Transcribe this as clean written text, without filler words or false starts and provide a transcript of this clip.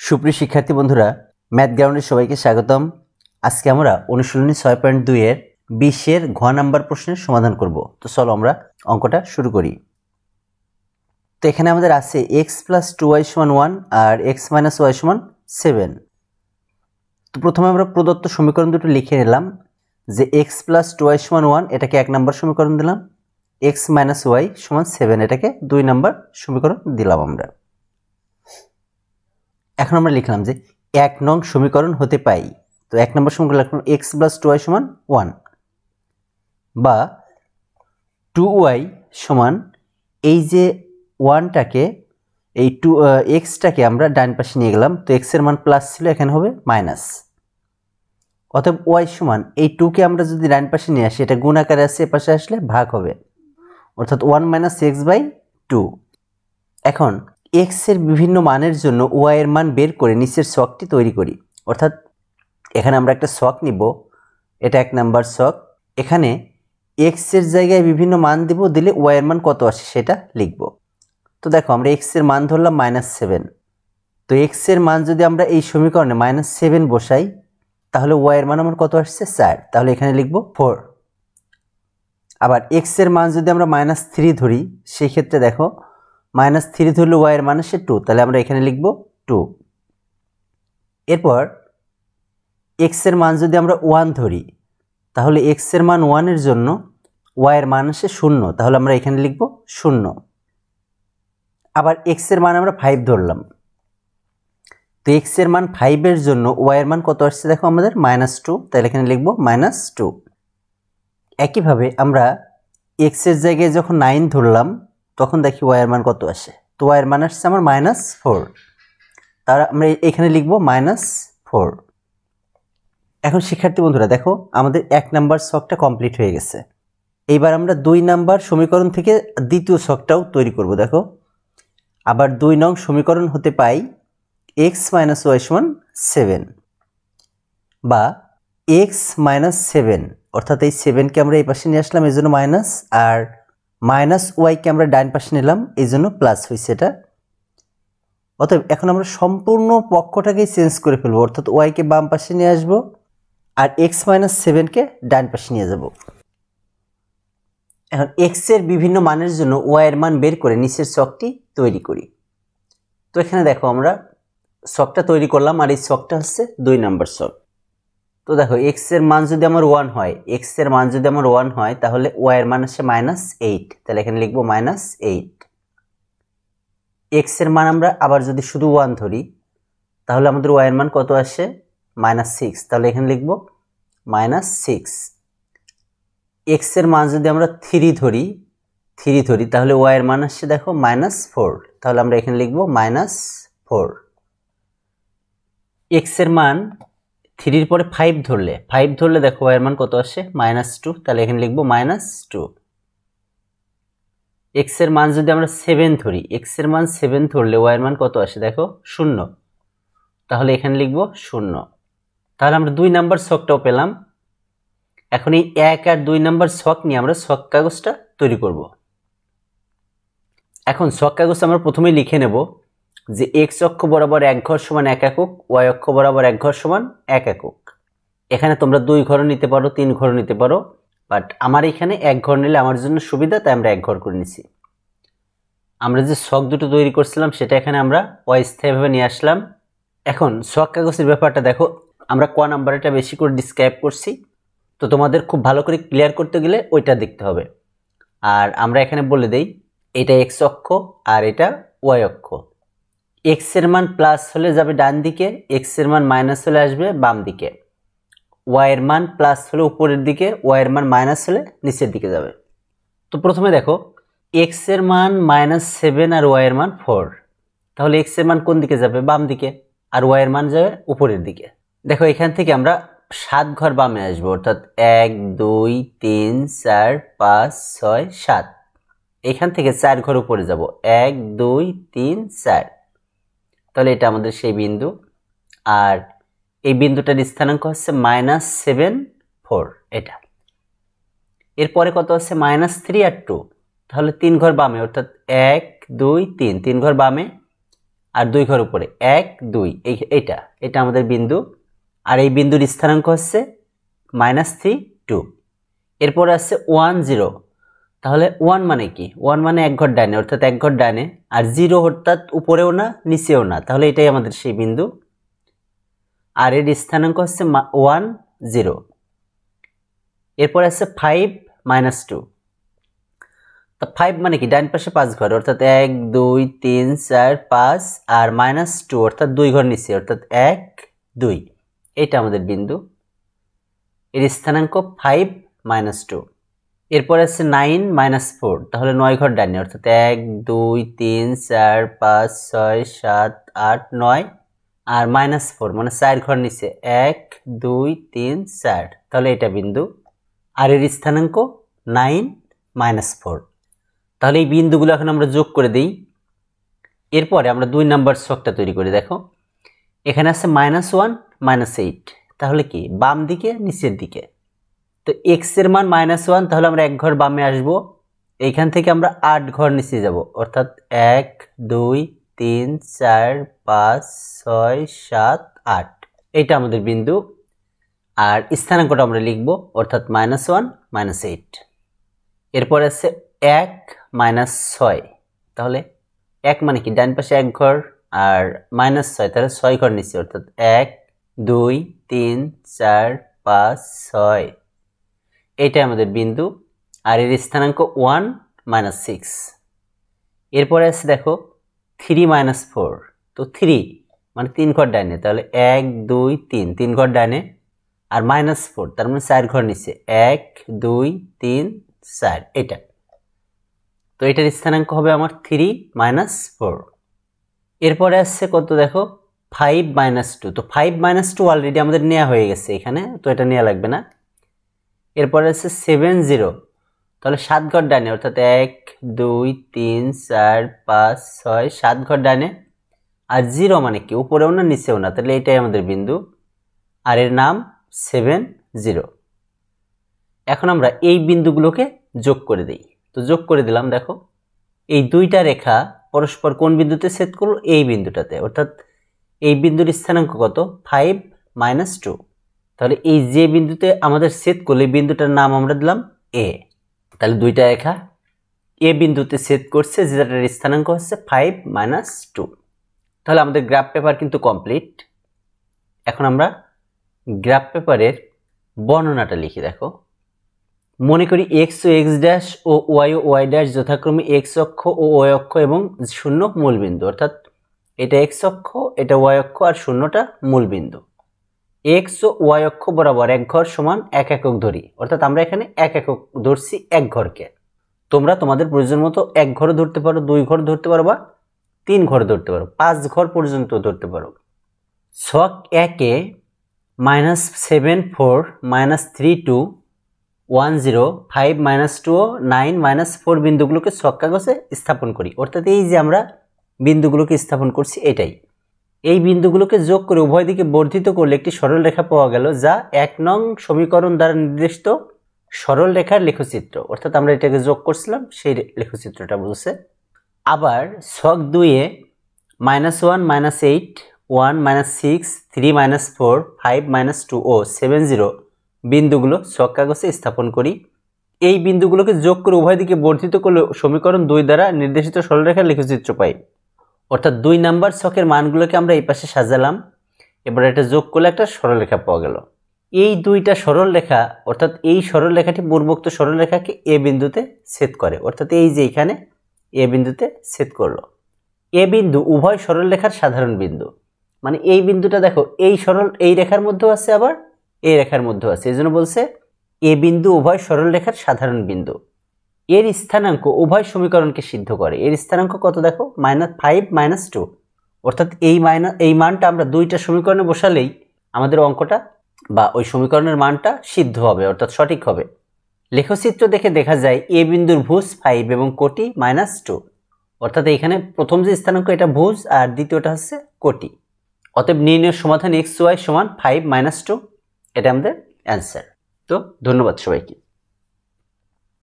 সুপ্রিয় শিক্ষার্থী বন্ধুরা, ম্যাথ গ্রাউন্ডে সবাইকে স্বাগতম। আজকে আমরা অনুশীলনী 6.2 এর 20 এর ঘ নাম্বার প্রশ্নের সমাধান করব। তো চলো আমরা অঙ্কটা শুরু করি। তো এখানে আমাদের আছে x + 2y = 1 আর x - y = 7। তো প্রথমে আমরা প্রদত্ত সমীকরণ দুটো লিখে নিলাম যে x + 2y = 1 এটাকে 1 নম্বর সমীকরণ দিলাম, x - y = 7 এটাকে 2 নম্বর সমীকরণ দিলাম আমরা। এখন আমরা লিখলাম যে 1 নং সমীকরণ হতে পাই। তো 1 নম্বর সমীকরণ লিখলাম x + 2y = 1 বা 2y সমান এই যে 1টাকে এই x টাকে আমরা ডান পাশে নিয়ে গেলাম। তো x এর মান প্লাস ছিল, এখানে হবে মাইনাস। অতএব y সমান এই 2 কে আমরা যদি ডান পাশে নিয়ে আসি, এটা গুণ আকারে আসে, এ পাশে আসলে ভাগ হবে, অর্থাৎ 1 - x/2। এখন x এর বিভিন্ন মানের জন্য y এর মান বের করে নিচের ছকটি তৈরি করি। অর্থাৎ এখানে আমরা একটা ছক নিব, এটা 1 নাম্বার ছক। এখানে x এর জায়গায় বিভিন্ন মান দিব, দিলে y এর মান কত আসে সেটা লিখব। তো দেখো আমরা x এর মান ধরলাম -7। তো x এর মান যদি আমরা এই সমীকরণে -7 বসাই, তাহলে y এর মান আমার কত আসছে 4, তাহলে এখানে লিখব 4। আবার x এর মান যদি আমরা -3 ধরি, সেই ক্ষেত্রে দেখো -3 ধরলে y এর মান আসে 2, তাহলে আমরা এখানে লিখব 2। এরপর x এর মান যদি আমরা 1 ধরি, তাহলে x এর মান 1 এর জন্য y এর মান আসে 0, তাহলে আমরা এখানে লিখব 0। আবার x এর মান আমরা 5 ধরলাম, তো x এর মান 5 এর জন্য y এর মান কত আসছে দেখো আমাদের -2, তাহলে এখানে লিখব -2। একইভাবে আমরা x এর জায়গায় যখন 9 ধরলাম, তখন দেখি y এর মান কত আসে। তো y এর মান আসছে আমার -4, তার আমরা এখানে লিখব -4। এখন শিক্ষার্থী বন্ধুরা দেখো আমাদের 1 নাম্বার ছকটা কমপ্লিট হয়ে গেছে। এইবার আমরা 2 নাম্বার সমীকরণ থেকে দ্বিতীয় ছকটাও তৈরি করব। দেখো আবার 2 নং সমীকরণ হতে পাই x - y = 7 বা x - 7, অর্থাৎ এই 7 কে আমরা এই পাশে নিয়ে আসলাম, এই জন্য মাইনাস, আর -y কে আমরা ডান পাশে নিলাম, এই জন্য প্লাস হয়েছে এটা। অতএব এখন আমরা সম্পূর্ণ পক্ষটাকে চেঞ্জ করে ফেলবো, অর্থাৎ y কে বাম পাশে নিয়ে আসবো আর x - 7 কে ডান পাশে নিয়ে যাব। এখন x এর বিভিন্ন মানের জন্য y এর মান বের করে নিচের ছকটি তৈরি করি। তো এখানে দেখো আমরা ছকটা তৈরি করলাম, আর এই ছকটা হচ্ছে 2 নাম্বার ছক। তো দেখো x এর মান যদি আমার 1 হয়, x এর মান যদি আমার 1 হয়, তাহলে y এর মান আসে -8, তাহলে এখানে লিখব -8। x এর মান আমরা আবার যদি শুধু 1 ধরি, তাহলে আমাদের y এর মান কত আসে -6, তাহলে এখানে লিখব -6। x এর মান যদি আমরা 3 ধরি, তাহলে y এর মান আসছে দেখো -4, তাহলে আমরা এখানে লিখব -4। x এর মান 3 এর পরে 5 ধরলে দেখো y এর মান কত আসে -2, তাহলে এখানে লিখব -2। x এর মান যদি আমরা 7 ধরি, x এর মান 7 ধরলে y এর মান কত আসে দেখো 0, তাহলে এখানে লিখব 0। তাহলে আমরা 2 নাম্বার ছকটাও পেলাম। এখন এই 1 আর 2 নাম্বার ছক নিয়ে আমরা ছক কাগজটা তৈরি করব। এখন ছক কাগজ আমরা প্রথমেই লিখে নেব যে x অক্ষ বরাবর 1 ঘর সমান 1 একক, y অক্ষ বরাবর 1 ঘর সমান 1 একক। এখানে তোমরা 2 ঘর নিতে পারো, 3 ঘর নিতে পারো, বাট আমার এখানে 1 ঘর নিলে আমার জন্য সুবিধা, তাই আমরা 1 ঘর করে নিছি। আমরা যে ছক দুটো তৈরি করছিলাম সেটা এখানে আমরা অস্থায়ীভাবে নিয়ে আসলাম। এখন ছক কাগজের ব্যাপারটা দেখো, আমরা ক নাম্বারটা বেশি করে ডিসক্রাইব করছি, তো তোমাদের খুব ভালো করে ক্লিয়ার করতে গেলে ওইটা দেখতে হবে। আর আমরা এখানে বলে দেই এটা x অক্ষ আর এটা y অক্ষ। x এর মান প্লাস হলে যাবে ডান দিকে, x এর মান মাইনাস হলে আসবে বাম দিকে, y এর মান প্লাস হলে উপরের দিকে, y এর মান মাইনাস হলে নিচের দিকে যাবে। তো প্রথমে দেখো x এর মান -7 আর y এর মান 4, তাহলে x এর মান কোন দিকে যাবে বাম দিকে, আর y এর মান যাবে উপরের দিকে। দেখো এখান থেকে আমরা 7 ঘর বামে আসবো, অর্থাৎ 1 2 3 4 5 6 7, এখান থেকে 4 ঘর উপরে যাব, 1 2 3 4, তাহলে এটা আমাদের সেই বিন্দু। আর এই বিন্দুটার স্থানাঙ্ক হচ্ছে -7 4, এটা। এরপরে কত আছে -3 আর 2, তাহলে 3 ঘর বামে, অর্থাৎ 1 2 3, 3 ঘর বামে, আর 2 ঘর উপরে 1 2 এটা আমাদের বিন্দু। আর এই বিন্দুর স্থানাঙ্ক হচ্ছে -3 2। এরপরে আছে 1 0। তাহলে 1 মানে কি? 1 মানে এক ঘর ডানে, অর্থাৎ এক ঘর ডানে। আর 0 অর্থাৎ উপরেও না নিচেও না, তাহলে এটাই আমাদের সেই বিন্দু। আর এর স্থানাঙ্ক হচ্ছে 1 0। এরপর আছে 5 -2। তো 5 মানে কি? ডান পাশে 5 ঘর, অর্থাৎ 1 2 3 4 5। আর -2 অর্থাৎ 2 ঘর নিচে, অর্থাৎ 1 2। এটা আমাদের বিন্দু। এর স্থানাঙ্ক 5 -2। এরপর আছে 9 -4। তাহলে 9 ঘর ডানে, অর্থাৎ 1 2 3 4 5 6 7 8 9। আর -4 মানে 4 ঘর নিচে, 1 2 3 4। তাহলে এটা বিন্দু। আর এর স্থানাঙ্ক 9 -4। তাহলে এই বিন্দুগুলো এখন আমরা যোগ করে দিই। এরপরে আমরা 2 নাম্বার ছকটা তৈরি করি। দেখো এখানে আছে -1 -8। তাহলে কি? বাম দিকে নিচের দিকে। তো x এর মান -1, তাহলে আমরা এক ঘর বামে আসব। এইখান থেকে আমরা 8 ঘর নিচে যাব, অর্থাৎ 1 2 3 4 5 6 7 8। এটা আমাদের বিন্দু। আর স্থানাঙ্কটা আমরা লিখব, অর্থাৎ -1 -8। এরপর আছে 1 -6। তাহলে 1 মানে কি? ডান পাশে এক ঘর, আর -6 তাহলে 6 ঘর নিচে, অর্থাৎ 1 2 3 4 5 6। এইটাই আমাদের বিন্দু। আর এর স্থানাঙ্ক 1 -6। এরপরে আছে দেখো 3 -4। তো 3 মানে 3 ঘর ডানে, তাহলে 1 2 3 3 ঘর ডানে। আর -4 তার মানে 4 ঘর নিচে, 1 2 3 4। এটা তো এটার স্থানাঙ্ক হবে আমার 3 -4। এরপরে আসছে কত? দেখো 5 -2। তো 5 -2 অলরেডি আমাদের নেওয়া হয়ে গেছে এখানে, তো এটা নেওয়া লাগবে না। এরপরে আছে 7 0। তাহলে 7 ঘর ডানে, অর্থাৎ 1 2 3 4 5 6 7 ঘর ডানে। আর 0 মানে কি? উপরেও না নিচেও না, তাহলে এটাই আমাদের বিন্দু। আর এর নাম 7 0। এখন আমরা এই বিন্দুগুলোকে যোগ করে দিই। তো যোগ করে দিলাম। দেখো এই দুইটা রেখা পরস্পর কোন বিন্দুতে ছেদ করলো? এই বিন্দুটাতে, অর্থাৎ এই বিন্দুর স্থানাঙ্ক কত? 5 -2। তাহলে এই যে বিন্দুতে আমাদের ছেদ করলে এই বিন্দুটার নাম আমরা দিলাম এ। তাহলে দুইটা রেখা এ বিন্দুতে ছেদ করছে, যেটার স্থানাঙ্ক হচ্ছে 5 -2। তাহলে আমাদের গ্রাফ পেপার কিন্তু কমপ্লিট। এখন আমরা গ্রাফ পেপারের বর্ণনাটা লিখি। দেখো মনে করি x ও x ড্যাশ ও y ও y ড্যাশ যথাক্রমে x অক্ষ ও y অক্ষ এবং 0 মূলবিন্দু, অর্থাৎ এটা x অক্ষ, এটা y অক্ষ, আর 0টা মূলবিন্দু। x ও y অক্ষ বরাবর এক ঘর সমান 1 একক ধরি, অর্থাৎ আমরা এখানে 1 একক ধরছি এক ঘরকে। তোমরা তোমাদের প্রয়োজন মতো 1 ঘর ধরতে পারো, 2 ঘর ধরতে পারো, বা 3 ঘর ধরতে পারো, 5 ঘর পর্যন্ত ধরতে পারো। ছক 1-এ -7 4 -3 2 1 0 5 -2 9 -4 বিন্দুগুলোকে ছক কাগজে স্থাপন করি, অর্থাৎ এই যে আমরা বিন্দুগুলোকে স্থাপন করছি এটাই। এই বিন্দুগুলোকে যোগ করে উভয় দিকে বর্ধিত করলে একটি সরল রেখা পাওয়া গেল, যা 1 নং সমীকরণ দ্বারা নির্দেশিত সরল রেখার লেখচিত্র। অর্থাৎ আমরা এটাকে যোগ করছিলাম, সেই লেখচিত্রটা বলছে। আবার ছক 2-এ -1 -8 1 -6 3 -4 5 -2 ও 7 0 বিন্দুগুলো ছক কাগজে স্থাপন করি। এই বিন্দুগুলোকে যোগ করে উভয় দিকে বর্ধিত করলে সমীকরণ 2 দ্বারা নির্দেশিত সরলরেখার লেখচিত্র পাই। অর্থাৎ 2 নাম্বার ছকের মানগুলোকে আমরা এই পাশে সাজালাম, এবার এটা যোগ করলে একটা সরলরেখা পাওয়া গেল। এই দুইটা সরলরেখা, অর্থাৎ এই সরলরেখাটি পূর্বোক্ত সরলরেখাকে এ বিন্দুতে ছেদ করে, অর্থাৎ এই যে এখানে এ বিন্দুতে ছেদ করলো। এ বিন্দু উভয় সরলরেখার সাধারণ বিন্দু, মানে এই বিন্দুটা দেখো এই রেখার মধ্যেও আছে, আবার এই রেখার মধ্যেও আছে, এই জন্য বলছে এ বিন্দু উভয় সরলরেখার সাধারণ বিন্দু। এর স্থানাঙ্ক উভয় সমীকরণকে সিদ্ধ করে। এর স্থানাঙ্ক কত দেখো? -5 -2, অর্থাৎ এই মানটা আমরা দুইটা সমীকরণে বসালেই আমাদের অঙ্কটা বা ওই সমীকরণের মানটা সিদ্ধ হবে, অর্থাৎ সঠিক হবে। লেখচিত্র দেখে দেখা যায় এ বিন্দুর ভুজ 5 এবং কোটি -2, অর্থাৎ এখানে প্রথম যে স্থানাঙ্ক এটা ভুজ, আর দ্বিতীয়টা হচ্ছে কোটি। অতএব নির্ণয়ের সমাধান x y = 5 - 2, এটা আমাদের অ্যান্সার। তো ধন্যবাদ সবাইকে।